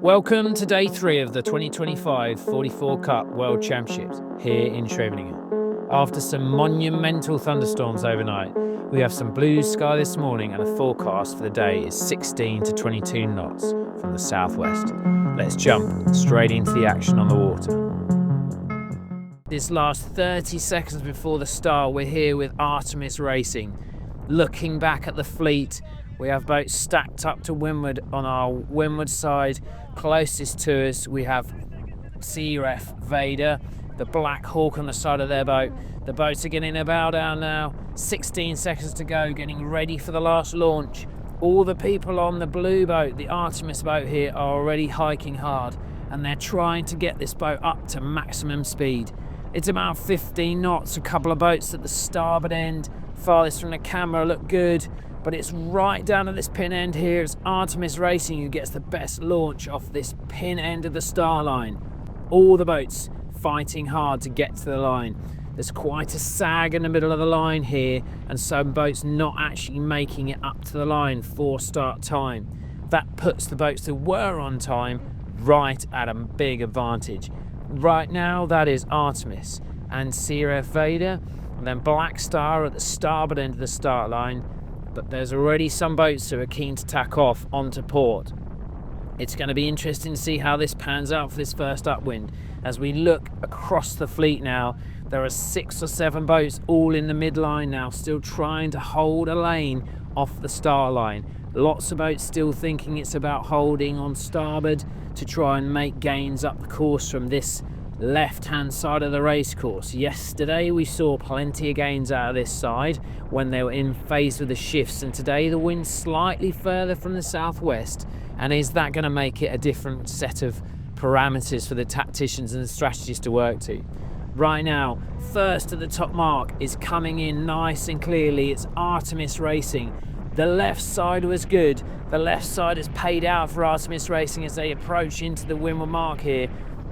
Welcome to day 3 of the 2025 44 Cup World Championships here in Scheveningen. After some monumental thunderstorms overnight, we have some blue sky this morning and the forecast for the day is 16 to 22 knots from the southwest. Let's jump straight into the action on the water. This last 30 seconds before the start, we're here with Artemis Racing. Looking back at the fleet, we have boats stacked up to windward on our windward side. Closest to us, we have Sea-Ref Vader, the Black Hawk on the side of their boat. The boats are getting a bow down now. 16 seconds to go, getting ready for the last launch. All the people on the blue boat, the Artemis boat here, are already hiking hard, and they're trying to get this boat up to maximum speed. It's about 15 knots. A couple of boats at the starboard end, farthest from the camera, look good. But it's right down at this pin end here. It's Artemis Racing who gets the best launch off this pin end of the star line. All the boats fighting hard to get to the line. There's quite a sag in the middle of the line here, and some boats not actually making it up to the line for start time. That puts the boats that were on time right at a big advantage. Right now, that is Artemis and Sea-Ref Vader, and then Black Star at the starboard end of the start line. But there's already some boats who are keen to tack off onto port. It's going to be interesting to see how this pans out for this first upwind. As we look across the fleet now, there are 6 or 7 boats all in the midline now, still trying to hold a lane off the star line. Lots of boats still thinking it's about holding on starboard to try and make gains up the course from this left-hand side of the race course. Yesterday we saw plenty of gains out of this side when they were in phase with the shifts, and today the wind's slightly further from the southwest. And is that going to make it a different set of parameters for the tacticians and the strategists to work to? Right now, first at the top mark is coming in nice and clearly. It's Artemis Racing. The left side was good. The left side has paid out for Artemis Racing as they approach into the windward mark here.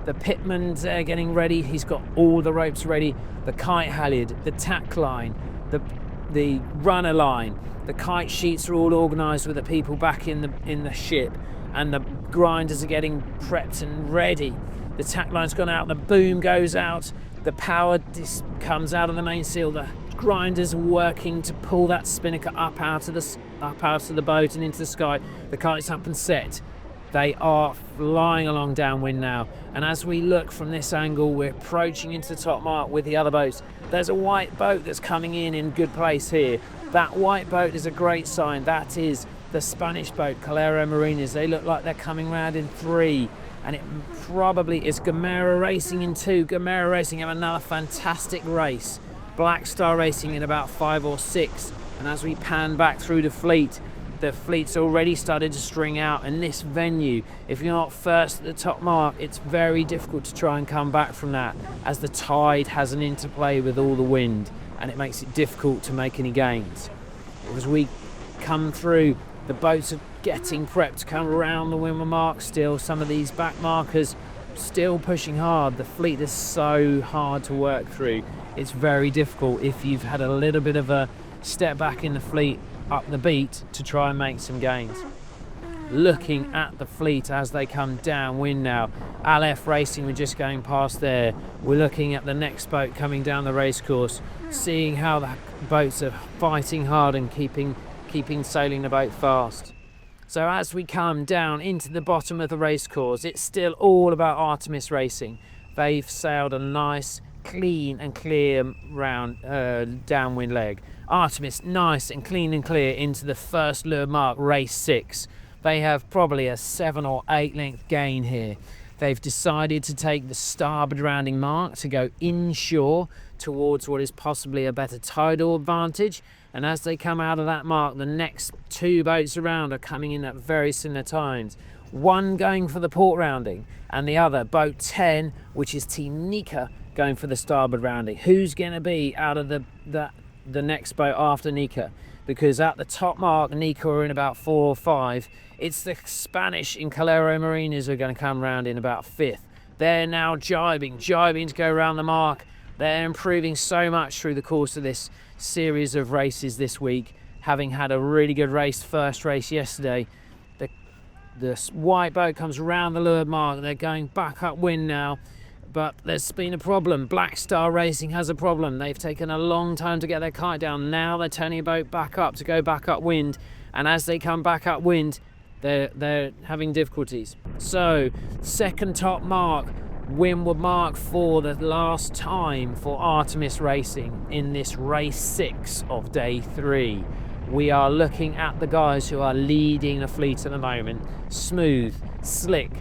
The pitman's there getting ready. He's got all the ropes ready. The kite halyard, the tack line, the runner line. The kite sheets are all organised with the people back in the ship, and the grinders are getting prepped and ready. The tack line's gone out. The boom goes out. The power comes out of the mainsail. The grinders are working to pull that spinnaker up out of the boat and into the sky. The kite's up and set. They are flying along downwind now, and as we look from this angle, we're approaching into the top mark with the other boats. There's a white boat that's coming in good place here. That white boat is a great sign. That is the Spanish boat, Calero Marinas. They look like they're coming round in 3, and it probably is Gamera Racing in 2. Gamera Racing have another fantastic race. Black Star Racing in about 5 or 6, and as we pan back through the fleet's already started to string out. In this venue, if you're not first at the top mark, it's very difficult to try and come back from that, as the tide has an interplay with all the wind, and it makes it difficult to make any gains. As we come through, the boats are getting prepped to come around the windward mark still. Some of these back markers still pushing hard. The fleet is so hard to work through. It's very difficult if you've had a little bit of a step back in the fleet up the beat to try and make some gains. Looking at the fleet as they come downwind now, Aleph Racing, we're just going past there. We're looking at the next boat coming down the race course, seeing how the boats are fighting hard and keeping sailing the boat fast. So as we come down into the bottom of the race course, it's still all about Artemis Racing. They've sailed a nice, clean and clear round downwind leg. Artemis nice and clean and clear into the first lure mark, race 6. They have probably a 7 or 8 length gain here. They've decided to take the starboard rounding mark to go inshore towards what is possibly a better tidal advantage, and as they come out of that mark, the next 2 boats around are coming in at very similar times. One going for the port rounding, and the other, boat 10, which is Team Nika, going for the starboard rounding. Who's going to be out of the next boat after Nika? Because at the top mark, Nika are in about 4 or 5. It's the Spanish in Calero Marinas who are going to come round in about 5th. They're now jibing to go around the mark. They're improving so much through the course of this series of races this week, having had a really good first race yesterday. The The white boat comes around the leeward mark. They're going back upwind now, but there's been a problem. Black Star Racing has a problem. They've taken a long time to get their kite down. Now they're turning a boat back up to go back upwind, and as they come back upwind, they're having difficulties. So, second top mark, windward mark for the last time for Artemis Racing in this race 6 of day 3. We are looking at the guys who are leading the fleet at the moment. Smooth, slick.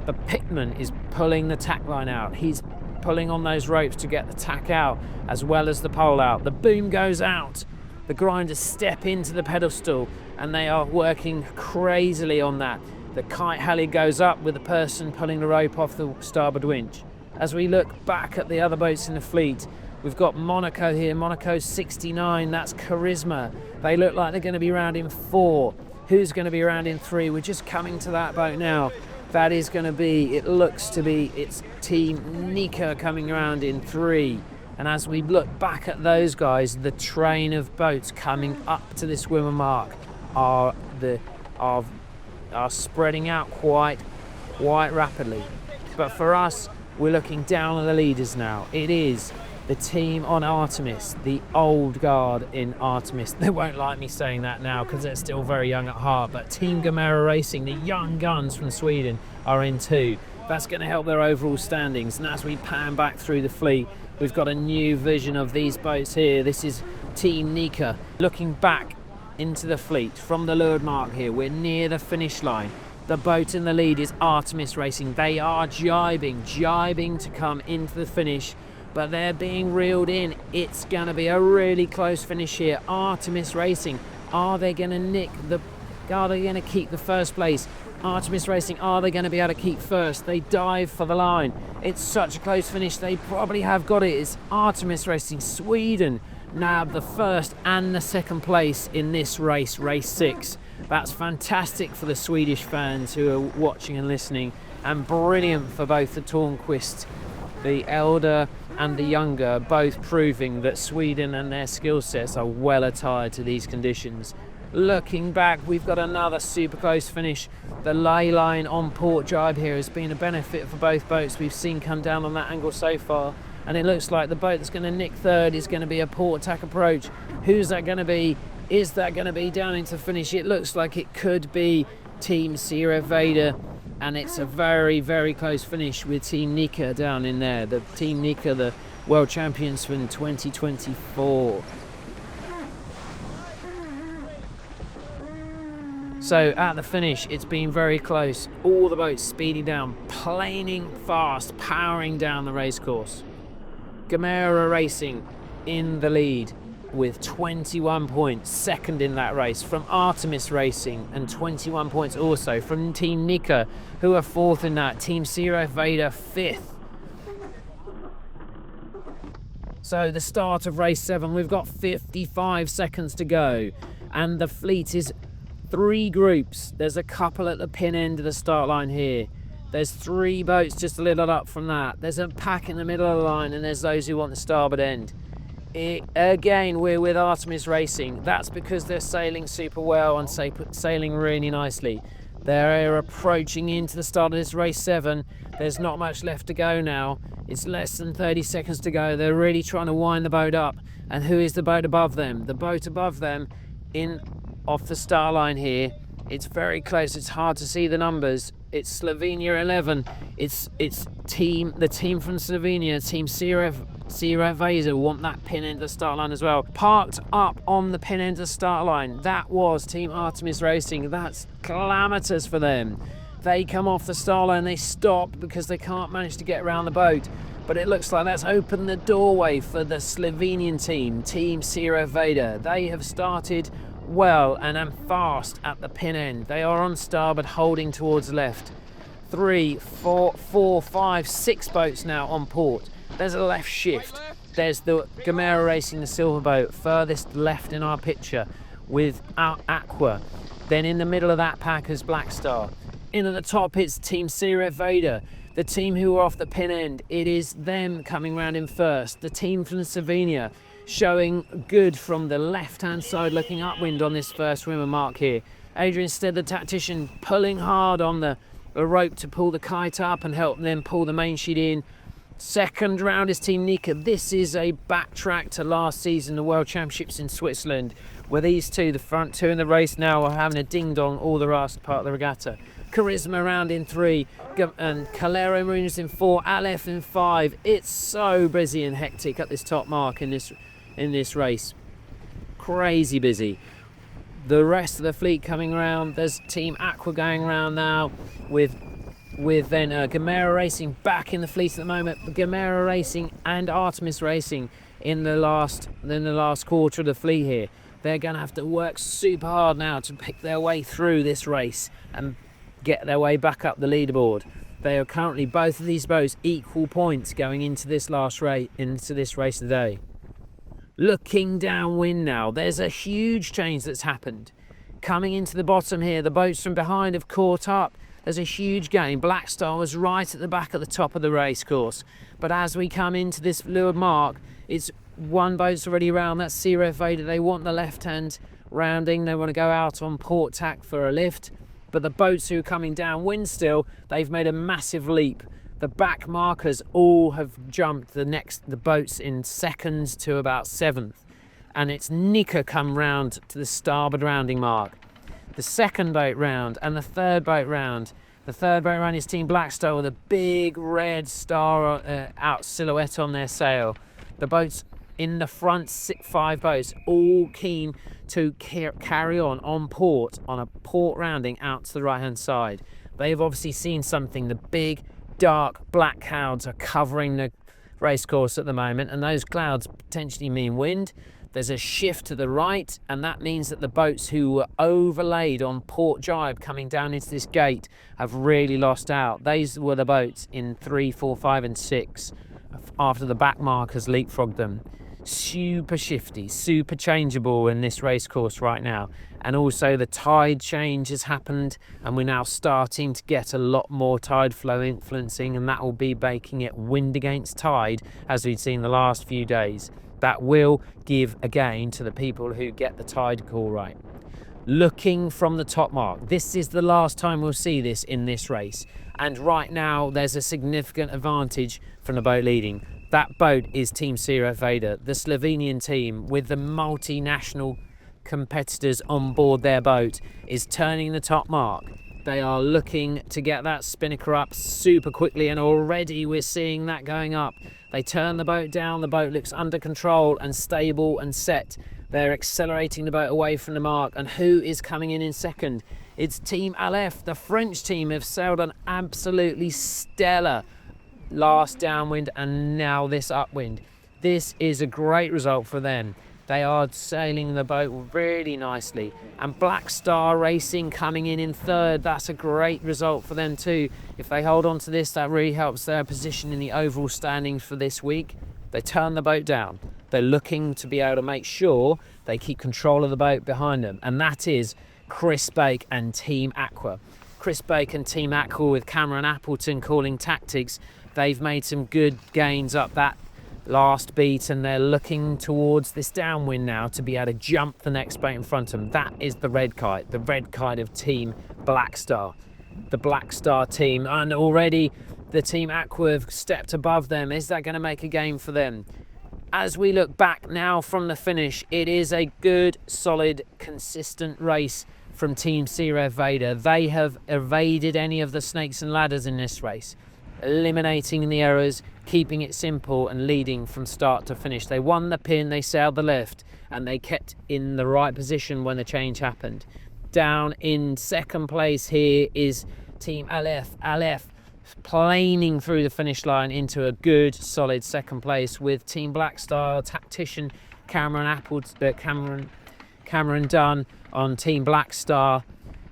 The pitman is pulling the tack line out. He's pulling on those ropes to get the tack out as well as the pole out. The boom goes out. The grinders step into the pedestal and they are working crazily on that. The kite halyard goes up with the person pulling the rope off the starboard winch. As we look back at the other boats in the fleet, we've got Monaco here. Monaco's 69. That's Charisma. They look like they're going to be around in 4. Who's going to be around in 3? We're just coming to that boat now. That is going to be, it looks to be, it's Team Nika coming around in 3. And as we look back at those guys, the train of boats coming up to this windward mark are spreading out quite rapidly. But for us, we're looking down at the leaders now. It is the team on Artemis, the old guard in Artemis. They won't like me saying that now because they're still very young at heart, but Team Gamera Racing, the young guns from Sweden, are in 2. That's going to help their overall standings. And as we pan back through the fleet, we've got a new vision of these boats here. This is Team Nika. Looking back into the fleet from the leeward mark here, we're near the finish line. The boat in the lead is Artemis Racing. They are jibing to come into the finish, but they're being reeled in. It's going to be a really close finish here. Artemis Racing, are they going to keep the first place? Artemis Racing, are they going to be able to keep first? They dive for the line. It's such a close finish. They probably have got it. It's Artemis Racing, Sweden, nabbed the first and the second place in this race, race 6. That's fantastic for the Swedish fans who are watching and listening, and brilliant for both the Tornquist, the elder and the younger, both proving that Sweden and their skill sets are well attired to these conditions. Looking back, we've got another super close finish. The ley line on port jibe here has been a benefit for both boats we've seen come down on that angle so far, and it looks like the boat that's going to nick third is going to be a port tack approach. Who's that going to be? Is that going to be down into finish? It looks like it could be Team Sierra Vader, and it's a very close finish with Team Nika down in there. The Team Nika, the world champions from 2024. So at the finish, it's been very close. All the boats speeding down, planing fast, powering down the racecourse. Gamera Racing in the lead with 21 points, second in that race from Artemis Racing, and 21 points also from Team Nika, who are fourth in that. Team Sierra Vader fifth. So the start of race 7, we've got 55 seconds to go, and the fleet is 3 groups. There's a couple at the pin end of the start line here. There's 3 boats just a little up from that. There's a pack in the middle of the line, and there's those who want the starboard end. Again, we're with Artemis Racing. That's because they're sailing super well and sailing really nicely. They're approaching into the start of this race 7. There's not much left to go now. It's less than 30 seconds to go. They're really trying to wind the boat up. And who is the boat above them? The boat above them off the star line here. It's very close. It's hard to see the numbers. It's Slovenia 11. It's the team from Slovenia, Team Sierra Vader, want that pin end of the start line as well. Parked up on the pin end of the start line, that was Team Artemis Racing. That's calamitous for them. They come off the start line, they stop because they can't manage to get around the boat. But it looks like that's opened the doorway for the Slovenian team, Team Sierra Vader. They have started well and fast at the pin end. They are on starboard, holding towards left. 3, 4, 5, 6 boats now on port. There's a left shift. There's the Gamera Racing, the silver boat, furthest left in our picture with Aqua. Then in the middle of that pack is Black Star. In at the top, it's Team Sierra Vader, the team who are off the pin end. It is them coming round in first. The team from Slovenia showing good from the left-hand side, looking upwind on this first windward mark here. Adrian Stead, the tactician, pulling hard on the rope to pull the kite up and help them pull the main sheet in. Second round is Team Nika. This is a backtrack to last season, the World Championships in Switzerland, where these two, the front two in the race now, are having a ding-dong all the last part of the regatta. Charisma round in 3, and Calero Marinas in 4, Aleph in 5. It's so busy and hectic at this top mark in this race. Crazy busy. The rest of the fleet coming around. There's Team Aqua going around now with then Gamera Racing back in the fleet at the moment. Gamera Racing and Artemis Racing in the last quarter of the fleet here. They're going to have to work super hard now to pick their way through this race and get their way back up the leaderboard. They are currently, both of these boats, equal points going into this race today. Looking downwind now, there's a huge change that's happened. Coming into the bottom here, the boats from behind have caught up. There's a huge gain. Black Star was right at the back at the top of the race course. But as we come into this leeward mark, it's one boat's already around. That's CRF Vader. They want the left-hand rounding. They want to go out on port tack for a lift. But the boats who are coming downwind still, they've made a massive leap. The back markers all have jumped the boats in seconds to about 7th. And it's Nika come round to the starboard rounding mark. The second boat round and the third boat round. The third boat round is Team Black Star with a big red star out silhouette on their sail. The boats in the front 5 boats all keen to carry on port on a port rounding out to the right hand side. They've obviously seen something. The big dark black clouds are covering the race course at the moment, and those clouds potentially mean wind. There's a shift to the right, and that means that the boats who were overlaid on port jibe coming down into this gate have really lost out. These were the boats in 3, 4, 5 and 6 after the back markers leapfrogged them. Super shifty, super changeable in this race course right now. And also the tide change has happened, and we're now starting to get a lot more tide flow influencing, and that will be making it wind against tide as we've seen the last few days. That will give a gain to the people who get the tide call right. Looking from the top mark, this is the last time we'll see this in this race, and right now there's a significant advantage from the boat leading. That boat is Team CRF Vader, the Slovenian team with the multinational competitors on board their boat, is turning the top mark. They are looking to get that spinnaker up super quickly, and already we're seeing that going up. They turn the boat down, the boat looks under control and stable and set. They're accelerating the boat away from the mark, and who is coming in second? It's Team Aleph. The French team have sailed an absolutely stellar last downwind and now this upwind. This is a great result for them. They are sailing the boat really nicely. And Black Star Racing coming in third. That's a great result for them too. If they hold on to this, that really helps their position in the overall standings for this week. They turn the boat down. They're looking to be able to make sure they keep control of the boat behind them. And that is Chris Bake and Team Aqua. Chris Bake and Team Aqua with Cameron Appleton calling tactics. They've made some good gains up that last beat, and they're looking towards this downwind now to be able to jump the next boat in front of them. That is the red kite of Team Black Star. The Black Star team, and already the Team Aqua have stepped above them. Is that going to make a game for them? As we look back now from the finish, it is a good, solid, consistent race from Team CRF Vader. They have evaded any of the snakes and ladders in this race, eliminating the errors, keeping it simple and leading from start to finish. They won the pin, they sailed the left, and they kept in the right position when the change happened. Down in second place here is Team Aleph. Aleph planing through the finish line into a good, solid second place with Team Black Star tactician Cameron Dunn on Team Black Star.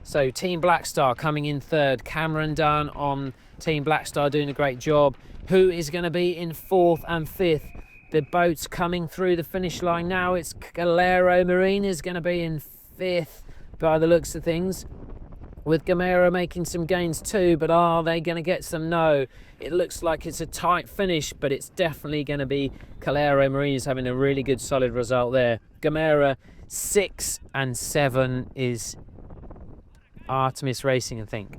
So Team Black Star coming in third, Cameron Dunn on Team Black Star doing a great job. Who is going to be in fourth and fifth? The boats coming through the finish line now. It's Calero Marina is going to be in fifth by the looks of things, with Gamera making some gains too, but are they going to get some? No. It looks like it's a tight finish, but it's definitely going to be Calero Marina's having a really good solid result there. Gamera 6 and 7 is Artemis Racing, I think.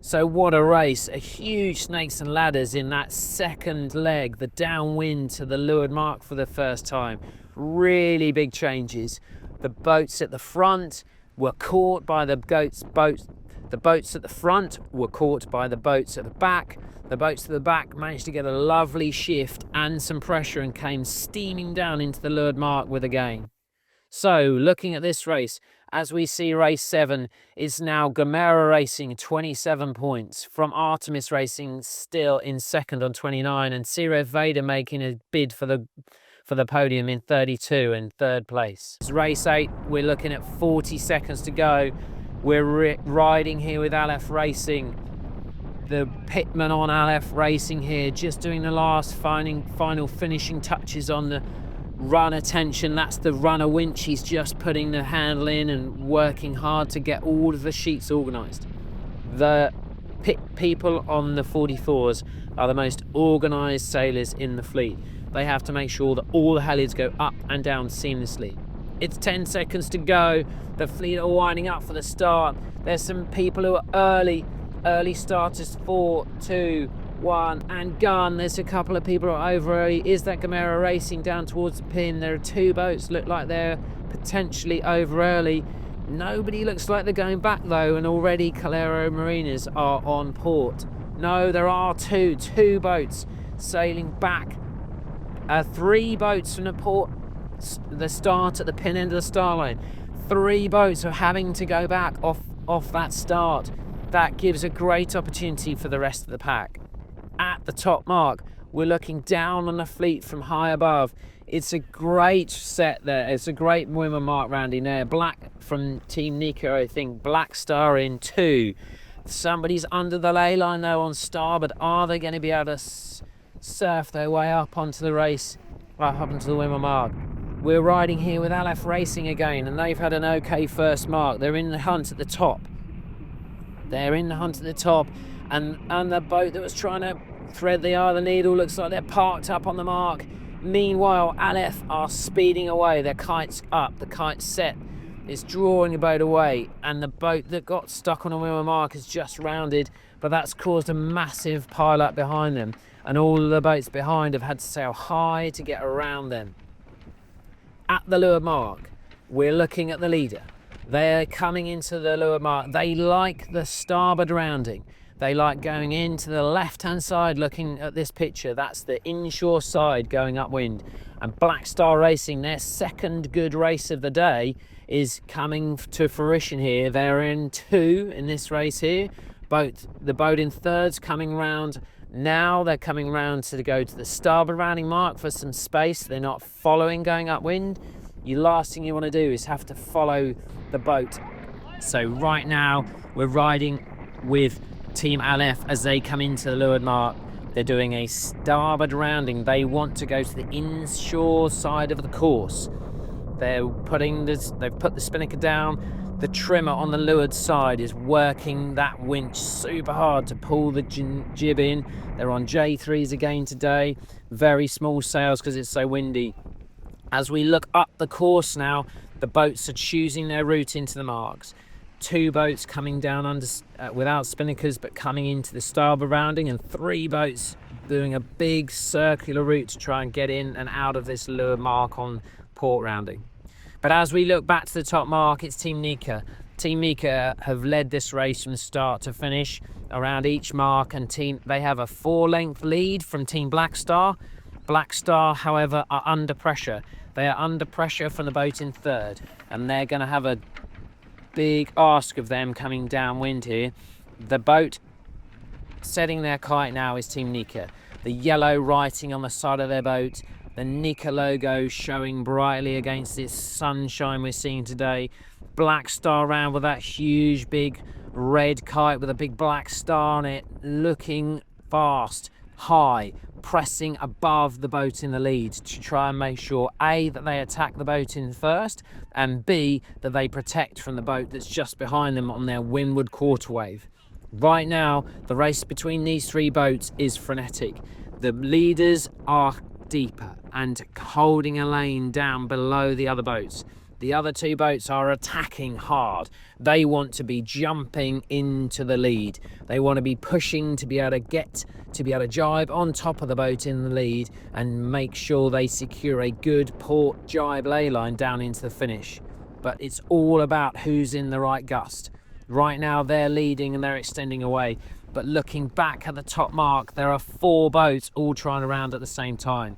So what a race, a huge snakes and ladders in that second leg, the downwind to the leeward mark for the first time. Really big changes. The boats at the front were caught by the boats at the front were caught by the boats at the back. The boats at the back managed to get a lovely shift and some pressure and came steaming down into the leeward mark with a gain. So looking at this race, as we see race 7 is now Gamera Racing 27 points, from Artemis Racing still in second on 29, and Siref Vader making a bid for the podium in 32 in third place. It's race 8, we're looking at 40 seconds to go. We're riding here with Aleph Racing. The pitman on Aleph Racing here, just doing the last final finishing touches on the runner tension. That's the runner winch. He's just putting the handle in and working hard to get all of the sheets organised. The people on the 44s are the most organised sailors in the fleet. They have to make sure that all the halyards go up and down seamlessly. It's 10 seconds to go. The fleet are winding up for the start. There's some people who are early starters. 4, 2, 1 and gun. There's a couple of people who are over early. Is that Gamera Racing down towards the pin? There are 2 boats look like they're potentially over early. Nobody looks like they're going back though, and already Calero Marinas are on port. No, there are two boats sailing back. 3 boats from the port, the start at the pin end of the star line. 3 boats are having to go back off that start. That gives a great opportunity for the rest of the pack. At the top mark, we're looking down on the fleet from high above. It's a great set there. It's a great women mark rounding there. Black from Team Nika, I think. Black Star in 2. Somebody's under the ley line though on starboard. Are they going to be able to surf their way up onto the race, up onto the women mark? We're riding here with Aleph Racing again, and they've had an okay first mark. They're in the hunt at the top. They're in the hunt at the top, and the boat that was trying to thread the eye of the needle looks like they're parked up on the mark. Meanwhile, Aleph are speeding away. Their kite's up, the kite's set. It's drawing the boat away, and the boat that got stuck on a women mark has just rounded, but that's caused a massive pile up behind them, and all of the boats behind have had to sail high to get around them. At the leeward mark, we're looking at the leader. They're coming into the leeward mark. They like the starboard rounding. They like going into the left-hand side, looking at this picture. That's the inshore side going upwind. And Black Star Racing, their second good race of the day, is coming to fruition here. They're in 2 in this race here. The boat in third's coming round. Now they're coming round to go to the starboard rounding mark for some space. They're not following going upwind. The last thing you want to do is have to follow the boat. So right now we're riding with Team Aleph as they come into the leeward mark. They're doing a starboard rounding. They want to go to the inshore side of the course. They've put the spinnaker down. The trimmer on the leeward side is working that winch super hard to pull the jib in. They're on J3s again today. Very small sails because it's so windy. As we look up the course now, the boats are choosing their route into the marks. 2 boats coming down under without spinnakers but coming into the starboard rounding, and 3 boats doing a big circular route to try and get in and out of this leeward mark on port rounding. But as we look back to the top mark, it's Team Nika. Team Nika have led this race from start to finish around each mark, and they have a 4-length lead from Team Black Star. Black Star, however, are under pressure. They are under pressure from the boat in third, and they're going to have a big ask of them coming downwind here. The boat setting their kite now is Team Nika. The yellow writing on the side of their boat, the Nika logo showing brightly against this sunshine we're seeing today. Black Star round with that huge big red kite with a big black star on it, looking fast, high, pressing above the boat in the lead to try and make sure A, that they attack the boat in first, and B, that they protect from the boat that's just behind them on their windward quarter wave. Right now, the race between these 3 boats is frenetic. The leaders are deeper and holding a lane down below the other boats. The other two boats are attacking hard. They want to be jumping into the lead. They want to be pushing to be able to jibe on top of the boat in the lead and make sure they secure a good port jibe ley line down into the finish. But it's all about who's in the right gust. Right now they're leading and they're extending away. But looking back at the top mark, there are 4 boats all trying to round at the same time.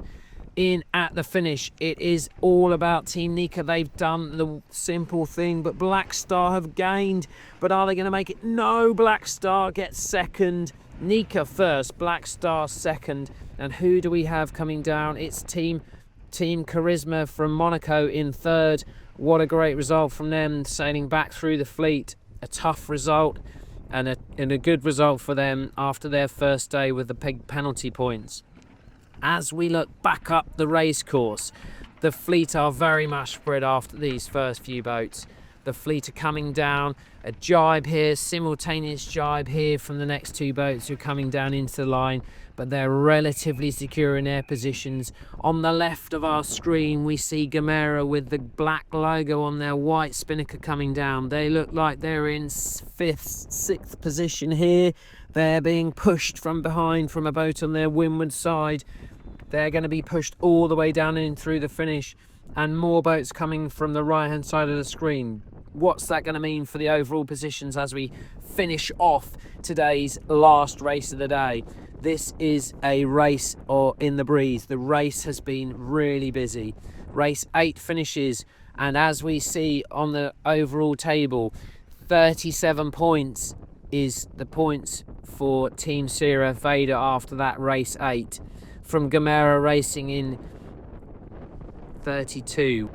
In at the finish, it is all about Team Nika. They've done the simple thing, but Black Star have gained. But are they going to make it? No, Black Star gets second. Nika first, Black Star second. And who do we have coming down? It's Team Charisma from Monaco in third. What a great result from them, sailing back through the fleet. A tough result and a good result for them after their first day with the penalty points. As we look back up the race course, the fleet are very much spread after these first few boats. The fleet are coming down, a jibe here, simultaneous jibe here from the next 2 boats who are coming down into the line, but they're relatively secure in their positions. On the left of our screen, we see Gamera with the black logo on their white spinnaker coming down. They look like they're in 5th, 6th position here. They're being pushed from behind from a boat on their windward side. They're going to be pushed all the way down in through the finish, and more boats coming from the right hand side of the screen. What's that going to mean for the overall positions as we finish off today's last race of the day? This is a race in the breeze. The race has been really busy. Race 8 finishes, and as we see on the overall table, 37 points is the points for Team Sierra Vader after that race 8. From Gamera Racing in 32.